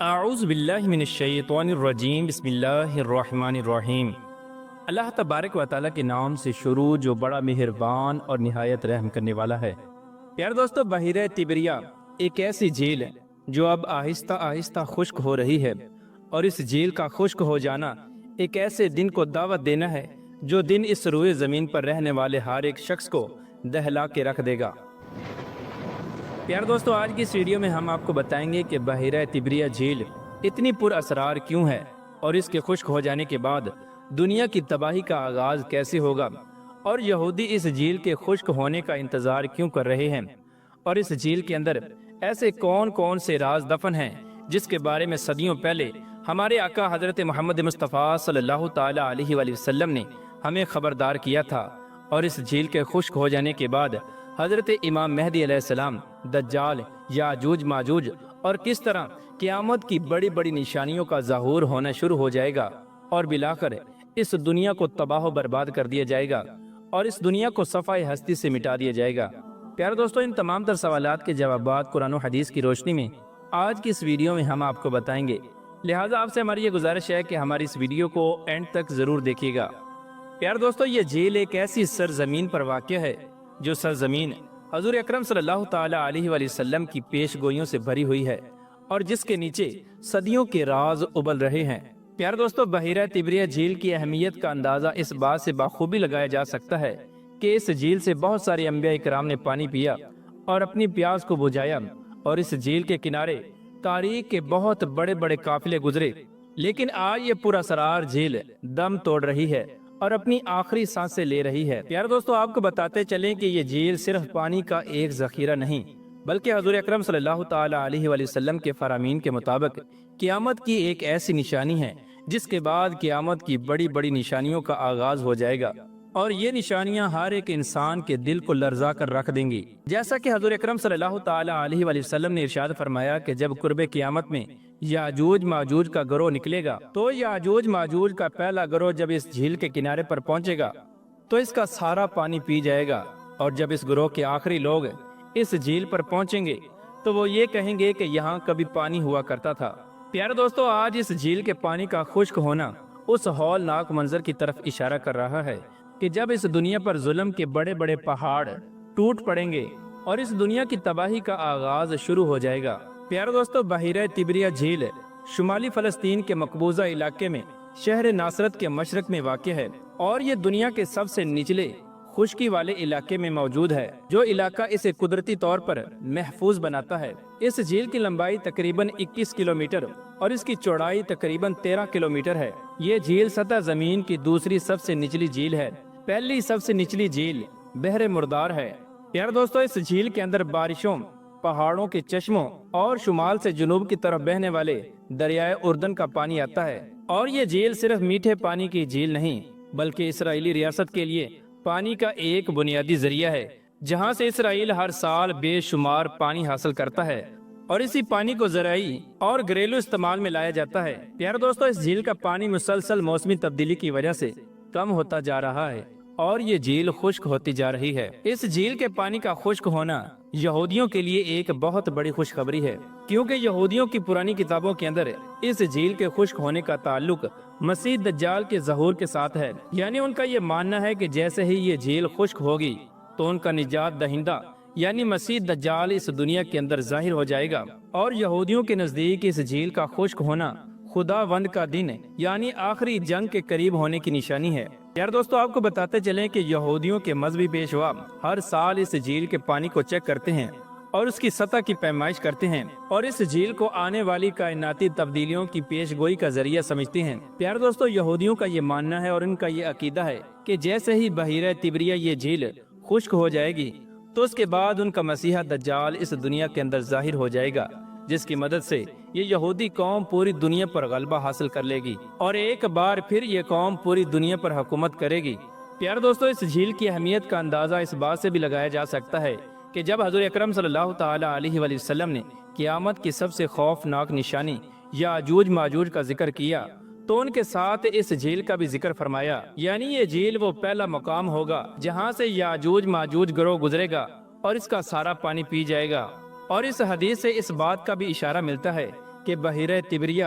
اعوذ باللہ من الشیطان الرجیم بسم اللہ الرحمن الرحیم۔ اللہ تبارک و تعالیٰ کے نام سے شروع جو بڑا مہربان اور نہایت رحم کرنے والا ہے۔ پیارے دوستو، بحیرہ تبریہ ایک ایسی جھیل ہے جو اب آہستہ آہستہ خشک ہو رہی ہے، اور اس جھیل کا خشک ہو جانا ایک ایسے دن کو دعوت دینا ہے جو دن اس روئے زمین پر رہنے والے ہر ایک شخص کو دہلا کے رکھ دے گا۔ پیارے دوستو، آج کی اس ویڈیو میں ہم آپ کو بتائیں گے کہ بحیرہ تبریہ جھیل اتنی پر اسرار کیوں ہے، اور اس کے خشک ہو جانے کے بعد دنیا کی تباہی کا آغاز کیسے ہوگا، اور یہودی اس جھیل کے خشک ہونے کا انتظار کیوں کر رہے ہیں، اور اس جھیل کے اندر ایسے کون کون سے راز دفن ہیں جس کے بارے میں صدیوں پہلے ہمارے آقا حضرت محمد مصطفیٰ صلی اللہ تعالیٰ علیہ وآلہ وسلم نے ہمیں خبردار کیا تھا۔ اور اس جھیل کے خشک ہو جانے کے بعد حضرت امام مہدی علیہ السلام، دجال، یاجوج ماجوج، اور کس طرح قیامت کی بڑی بڑی نشانیوں کا ظہور ہونا شروع ہو جائے گا، اور بالآخر اس دنیا کو تباہ و برباد کر دیا جائے گا، اور اس دنیا کو صفحہ ہستی سے مٹا دیا جائے گا۔ پیارے دوستو، ان تمام تر سوالات کے جوابات قرآن و حدیث کی روشنی میں آج کی اس ویڈیو میں ہم آپ کو بتائیں گے، لہٰذا آپ سے ہماری یہ گزارش ہے کہ ہماری اس ویڈیو کو اینڈ تک ضرور دیکھیے گا۔ پیارے دوستو، یہ جھیل ایک ایسی سرزمین پر واقع ہے جو سرزمین حضور اکرم صلی اللہ تعالیٰ علیہ وآلہ وسلم کی پیش گوئیوں سے بھری ہوئی ہے، اور جس کے نیچے صدیوں کے راز ابل رہے ہیں۔ پیارے دوستو، بحیرہ تبریہ جھیل کی اہمیت کا اندازہ اس بات سے بخوبی لگایا جا سکتا ہے کہ اس جھیل سے بہت سارے انبیاء کرام نے پانی پیا اور اپنی پیاس کو بجھایا، اور اس جھیل کے کنارے تاریخ کے بہت بڑے بڑے قافلے گزرے، لیکن آج یہ پر اسرار جھیل دم توڑ رہی ہے اور اپنی آخری سانسیں لے رہی ہے۔ پیارے دوستو، آپ کو بتاتے چلیں کہ یہ جھیل صرف پانی کا ایک ذخیرہ نہیں، بلکہ حضور اکرم صلی اللہ تعالیٰ علیہ وآلہ وسلم کے فرامین کے مطابق قیامت کی ایک ایسی نشانی ہے جس کے بعد قیامت کی بڑی بڑی نشانیوں کا آغاز ہو جائے گا، اور یہ نشانیاں ہر ایک انسان کے دل کو لرزا کر رکھ دیں گی۔ جیسا کہ حضور اکرم صلی اللہ تعالیٰ علیہ وآلہ وسلم نے ارشاد فرمایا کہ جب قرب قیامت میں یاجوج ماجوج کا گروہ نکلے گا، تو یاجوج ماجوج کا پہلا گروہ جب اس جھیل کے کنارے پر پہنچے گا تو اس کا سارا پانی پی جائے گا، اور جب اس گروہ کے آخری لوگ اس جھیل پر پہنچیں گے تو وہ یہ کہیں گے کہ یہاں کبھی پانی ہوا کرتا تھا۔ پیارے دوستو، آج اس جھیل کے پانی کا خشک ہونا اس ہولناک منظر کی طرف اشارہ کر رہا ہے کہ جب اس دنیا پر ظلم کے بڑے بڑے پہاڑ ٹوٹ پڑیں گے اور اس دنیا کی تباہی کا آغاز شروع ہو جائے گا۔ پیارے دوستو، بحیرہ تبریہ جھیل شمالی فلسطین کے مقبوضہ علاقے میں شہر ناصرت کے مشرق میں واقع ہے، اور یہ دنیا کے سب سے نچلے خشکی والے علاقے میں موجود ہے، جو علاقہ اسے قدرتی طور پر محفوظ بناتا ہے۔ اس جھیل کی لمبائی تقریباً 21 کلومیٹر اور اس کی چوڑائی تقریباً 13 کلومیٹر ہے۔ یہ جھیل سطح زمین کی دوسری سب سے نچلی جھیل ہے۔ پہلی سب سے نچلی جھیل بحر مردار ہے۔ پیارے دوستو، اس جھیل کے اندر بارشوں، پہاڑوں کے چشموں اور شمال سے جنوب کی طرف بہنے والے دریائے اردن کا پانی آتا ہے، اور یہ جھیل صرف میٹھے پانی کی جھیل نہیں بلکہ اسرائیلی ریاست کے لیے پانی کا ایک بنیادی ذریعہ ہے، جہاں سے اسرائیل ہر سال بے شمار پانی حاصل کرتا ہے، اور اسی پانی کو زرعی اور گھریلو استعمال میں لایا جاتا ہے۔ پیارے دوستو، اس جھیل کا پانی مسلسل موسمی تبدیلی کی وجہ سے کم ہوتا جا رہا ہے، اور یہ جھیل خشک ہوتی جا رہی ہے۔ اس جھیل کے پانی کا خشک ہونا یہودیوں کے لیے ایک بہت بڑی خوشخبری ہے، کیونکہ یہودیوں کی پرانی کتابوں کے اندر اس جھیل کے خشک ہونے کا تعلق مسیح دجال کے ظہور کے ساتھ ہے۔ یعنی ان کا یہ ماننا ہے کہ جیسے ہی یہ جھیل خشک ہوگی تو ان کا نجات دہندہ یعنی مسیح دجال اس دنیا کے اندر ظاہر ہو جائے گا، اور یہودیوں کے نزدیک اس جھیل کا خشک ہونا خداوند کا دن یعنی آخری جنگ کے قریب ہونے کی نشانی ہے۔ یار دوستو، آپ کو بتاتے چلیں کہ یہودیوں کے مذہبی پیشوا ہر سال اس جھیل کے پانی کو چیک کرتے ہیں اور اس کی سطح کی پیمائش کرتے ہیں، اور اس جھیل کو آنے والی کائناتی تبدیلیوں کی پیش گوئی کا ذریعہ سمجھتے ہیں۔ پیارے دوستو، یہودیوں کا یہ ماننا ہے اور ان کا یہ عقیدہ ہے کہ جیسے ہی بحیرہ تبریہ یہ جھیل خشک ہو جائے گی تو اس کے بعد ان کا مسیحا دجال اس دنیا کے اندر ظاہر ہو جائے گا، جس کی مدد سے یہ یہودی قوم پوری دنیا پر غلبہ حاصل کر لے گی، اور ایک بار پھر یہ قوم پوری دنیا پر حکومت کرے گی۔ پیارے دوستو، اس جھیل کی اہمیت کا اندازہ اس بات سے بھی لگایا جا سکتا ہے کہ جب حضور اکرم صلی اللہ تعالیٰ علیہ وآلہ وسلم نے قیامت کی سب سے خوفناک نشانی یاجوج ماجوج کا ذکر کیا تو ان کے ساتھ اس جھیل کا بھی ذکر فرمایا، یعنی یہ جھیل وہ پہلا مقام ہوگا جہاں سے یاجوج ماجوج گروہ گزرے گا اور اس کا سارا پانی پی جائے گا۔ اور اس حدیث سے اس بات کا بھی اشارہ ملتا ہے کہ بحیرہ تبریہ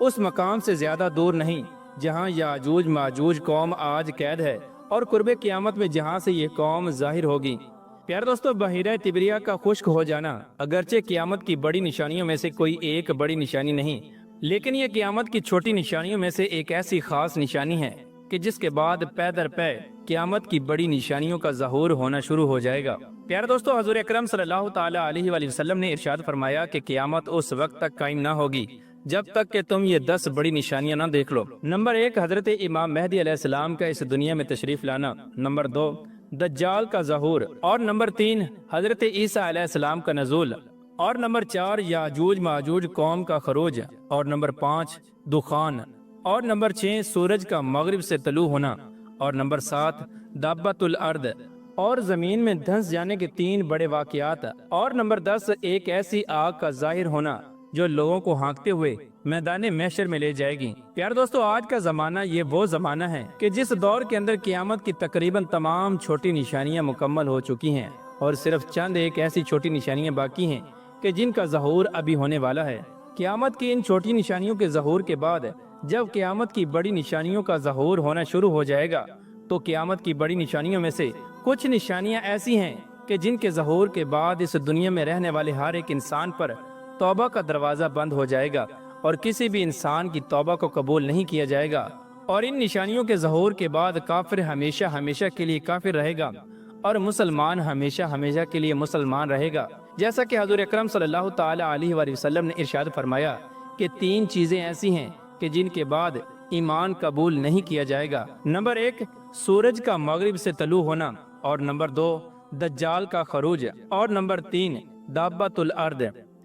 اس مقام سے زیادہ دور نہیں جہاں یاجوج ماجوج قوم آج قید ہے، اور قرب قیامت میں جہاں سے یہ قوم ظاہر ہوگی۔ پیارے دوستو، بحیرہ تبریہ کا خشک ہو جانا اگرچہ قیامت کی بڑی نشانیوں میں سے کوئی ایک بڑی نشانی نہیں، لیکن یہ قیامت کی چھوٹی نشانیوں میں سے ایک ایسی خاص نشانی ہے کہ جس کے بعد پے در پے قیامت کی بڑی نشانیوں کا ظہور ہونا شروع ہو جائے گا۔ پیارے دوستو، حضور اکرم صلی اللہ تعالی علیہ وآلہ وسلم نے ارشاد فرمایا کہ قیامت اس وقت تک قائم نہ ہوگی جب تک کہ تم یہ 10 بڑی نشانیاں نہ دیکھ لو۔ نمبر 1، حضرت امام مہدی علیہ السلام کا اس دنیا میں تشریف لانا۔ نمبر 2، دجال کا ظہور۔ اور نمبر 3، حضرت عیسیٰ علیہ السلام کا نزول۔ اور نمبر 4، یاجوج ماجوج قوم کا خروج۔ اور نمبر 5، دخان۔ اور نمبر 6، سورج کا مغرب سے طلوع ہونا۔ اور نمبر 7، دابۃ الارض اور زمین میں دھنس جانے کے 3 بڑے واقعات۔ اور نمبر 10، ایک ایسی آگ کا ظاہر ہونا جو لوگوں کو ہانکتے ہوئے میدان محشر میں لے جائے گی۔ پیارے دوستو، آج کا زمانہ یہ وہ زمانہ ہے کہ جس دور کے اندر قیامت کی تقریباً تمام چھوٹی نشانیاں مکمل ہو چکی ہیں، اور صرف چند ایک ایسی چھوٹی نشانیاں باقی ہیں کہ جن کا ظہور ابھی ہونے والا ہے۔ قیامت کی ان چھوٹی نشانیوں کے ظہور کے بعد جب قیامت کی بڑی نشانیوں کا ظہور ہونا شروع ہو جائے گا تو قیامت کی بڑی نشانیوں میں سے کچھ نشانیاں ایسی ہیں کہ جن کے ظہور کے بعد اس دنیا میں رہنے والے ہر ایک انسان پر توبہ کا دروازہ بند ہو جائے گا، اور کسی بھی انسان کی توبہ کو قبول نہیں کیا جائے گا۔ اور ان نشانیوں کے ظہور کے بعد کافر ہمیشہ ہمیشہ کے لیے کافر رہے گا، اور مسلمان ہمیشہ ہمیشہ کے لیے مسلمان رہے گا۔ جیسا کہ حضور اکرم صلی اللہ تعالی علیہ وآلہ وسلم نے ارشاد فرمایا کہ 3 چیزیں ایسی ہیں کہ جن کے بعد ایمان قبول نہیں کیا جائے گا۔ نمبر 1، سورج کا مغرب سے طلوع ہونا۔ اور نمبر 2، دجال کا خروج۔ اور نمبر 3، دابۃ الارض۔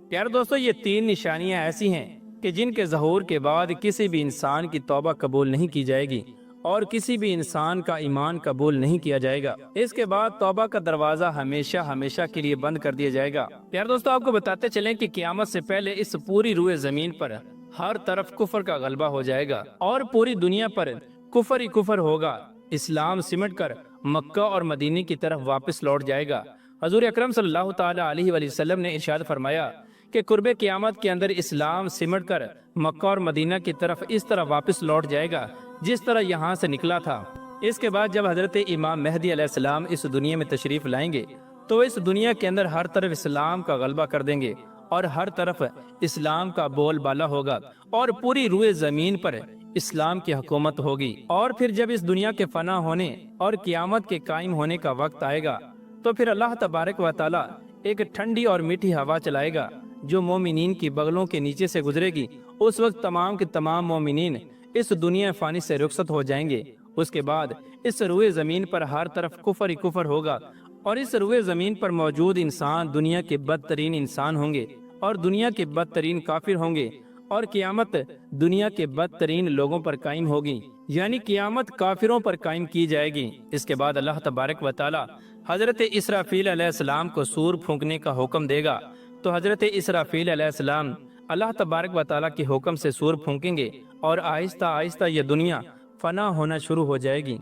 پیارے دوستو، یہ 3 نشانیاں ایسی ہیں کہ جن کے ظہور کے بعد کسی بھی انسان کی توبہ قبول نہیں کی جائے گی، اور کسی بھی انسان کا ایمان قبول نہیں کیا جائے گا۔ اس کے بعد توبہ کا دروازہ ہمیشہ ہمیشہ کے لیے بند کر دیا جائے گا۔ پیارے دوستو، آپ کو بتاتے چلیں کہ قیامت سے پہلے اس پوری روئے زمین پر ہر طرف کفر کا غلبہ ہو جائے گا، اور پوری دنیا پر کفر ہی کفر ہوگا۔ اسلام سمٹ کر مکہ اور مدینے کی طرف واپس لوٹ جائے گا۔ حضور اکرم صلی اللہ تعالی علیہ وآلہ وسلم نے ارشاد فرمایا کہ قرب قیامت کے اندر اسلام سمٹ کر مکہ اور مدینہ کی طرف اس طرح واپس لوٹ جائے گا جس طرح یہاں سے نکلا تھا۔ اس کے بعد جب حضرت امام مہدی علیہ السلام اس دنیا میں تشریف لائیں گے تو اس دنیا کے اندر ہر طرف اسلام کا غلبہ کر دیں گے، اور ہر طرف اسلام کا بول بالا ہوگا، اور پوری روئے زمین پر اسلام کی حکومت ہوگی۔ اور پھر جب اس دنیا کے فنا ہونے اور قیامت کے قائم ہونے کا وقت آئے گا تو پھر اللہ تبارک و تعالی ایک ٹھنڈی اور میٹھی ہوا چلائے گا جو مومنین کی بغلوں کے نیچے سے گزرے گی۔ اس وقت تمام کے تمام مومنین اس دنیا فانی سے رخصت ہو جائیں گے۔ اس کے بعد اس روئے زمین پر ہر طرف کفر ہی کفر ہوگا، اور اس روئے زمین پر موجود انسان دنیا کے بدترین انسان ہوں گے، اور دنیا کے بدترین کافر ہوں گے، اور قیامت دنیا کے بدترین لوگوں پر قائم ہوگی، یعنی قیامت کافروں پر قائم کی جائے گی۔ اس کے بعد اللہ تبارک و تعالی حضرت اسرافیل علیہ السلام کو سور پھونکنے کا حکم دے گا، تو حضرت اسرافیل علیہ السلام اللہ تبارک و تعالیٰ کے حکم سے سور پھونکیں گے، اور آہستہ آہستہ یہ دنیا فنا ہونا شروع ہو جائے گی،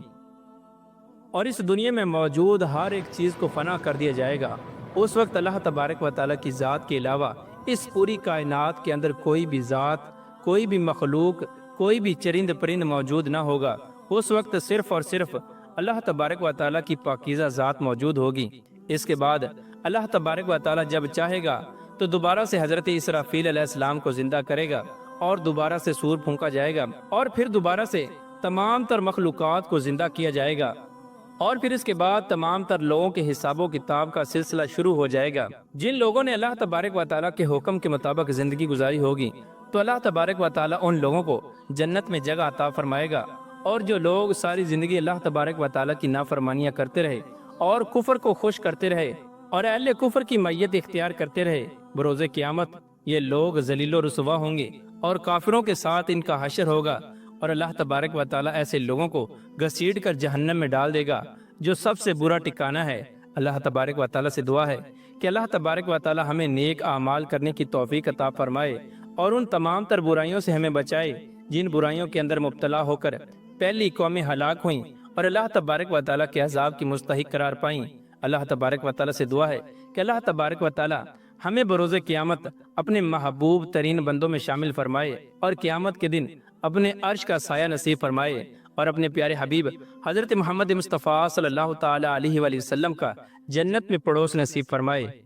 اور اس دنیا میں موجود ہر ایک چیز کو فنا کر دیا جائے گا۔ اس وقت اللہ تبارک و تعالیٰ کی ذات کے علاوہ اس پوری کائنات کے اندر کوئی بھی ذات، کوئی بھی مخلوق، کوئی بھی چرند پرند موجود نہ ہوگا۔ اس وقت صرف اور صرف اللہ تبارک و تعالیٰ کی پاکیزہ ذات موجود ہوگی۔ اس کے بعد اللہ تبارک و تعالیٰ جب چاہے گا تو دوبارہ سے حضرت اسرافیل علیہ السلام کو زندہ کرے گا، اور دوبارہ سے سور پھونکا جائے گا، اور پھر دوبارہ سے تمام تر مخلوقات کو زندہ کیا جائے گا، اور پھر اس کے بعد تمام تر لوگوں کے حساب و کتاب کا سلسلہ شروع ہو جائے گا۔ جن لوگوں نے اللہ تبارک و تعالیٰ کے حکم کے مطابق زندگی گزاری ہوگی تو اللہ تبارک و تعالیٰ ان لوگوں کو جنت میں جگہ عطا فرمائے گا، اور جو لوگ ساری زندگی اللہ تبارک و تعالیٰ کی نافرمانیاں کرتے رہے اور کفر کو خوش کرتے رہے اور اہل کفر کی میت اختیار کرتے رہے، بروز قیامت یہ لوگ ذلیل و رسوا ہوں گے، اور کافروں کے ساتھ ان کا حشر ہوگا، اور اللہ تبارک و تعالیٰ ایسے لوگوں کو گھسیٹ کر جہنم میں ڈال دے گا جو سب سے برا ٹھکانہ ہے۔ اللہ تبارک و تعالیٰ سے دعا ہے کہ اللہ تبارک و تعالیٰ ہمیں نیک اعمال کرنے کی توفیق عطا فرمائے، اور ان تمام تر برائیوں سے ہمیں بچائے جن برائیوں کے اندر مبتلا ہو کر پہلی قومیں ہلاک ہوئیں اور اللہ تبارک و تعالیٰ کے عذاب کی مستحق قرار پائیں۔ اللہ تبارک و تعالیٰ سے دعا ہے کہ اللہ تبارک و تعالیٰ ہمیں بروز قیامت اپنے محبوب ترین بندوں میں شامل فرمائے اور قیامت کے دن اپنے عرش کا سایہ نصیب فرمائے اور اپنے پیارے حبیب حضرت محمد مصطفیٰ صلی اللہ تعالی علیہ وآلہ وسلم کا جنت میں پڑوس نصیب فرمائے۔